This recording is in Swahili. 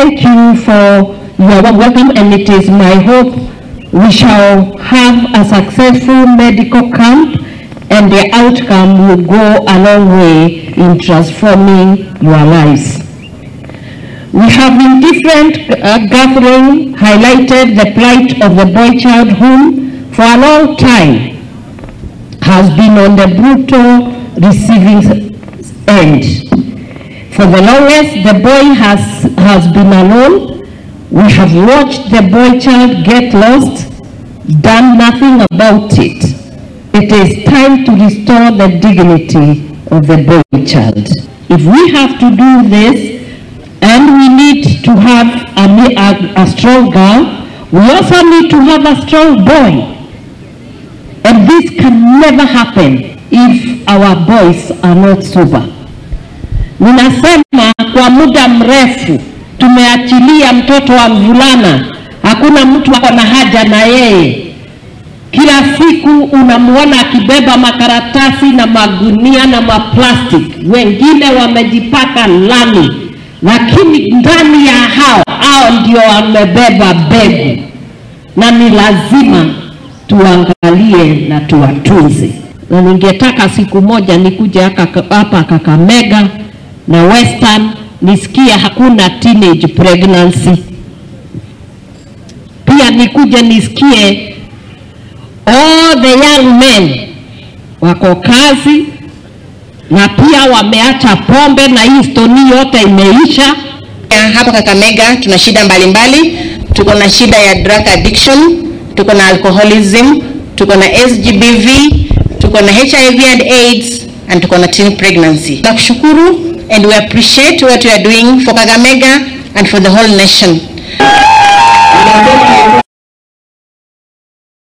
thank you for your welcome, and it is my hope we shall have a successful medical camp, and the outcome will go a long way in transforming your lives. We have in different gatherings highlighted the plight of the boy child whom for a long time has been on the brutal receiving end. For the longest, the boy has been alone. We have watched the boy child get lost, done nothing about it. It is time to restore the dignity of the boy child. If we have to do this, and we need to have a strong girl, we also need to have a strong boy. And this can never happen if our boys are not sober. Ninasema kwa muda mrefu tumeachilia mtoto wa mvulana, hakuna mtu ako na haja na yeye. Kila siku unamuona akibeba makaratasi na magunia na maplastic, wengine wamejipaka lami, lakini ndani ya hao ndio wamebeba begu, na ni lazima tuangalie na tuwatunze. Na ningetaka siku moja nikuje hapa Kakamega na Western nisikie hakuna teenage pregnancy. Pia nikuje nisikie all the young men wako kazi na pia wameacha pombe na hii stoni yote imeisha. Hapa Kakamega tuna shida mbalimbali. Tuko na shida ya drug addiction, tuko na alcoholism, tuko na SGBV, tuko na HIV and AIDS, and tuko na teen pregnancy. Nakushukuru, and we appreciate what you are doing for Kakamega and for the whole nation.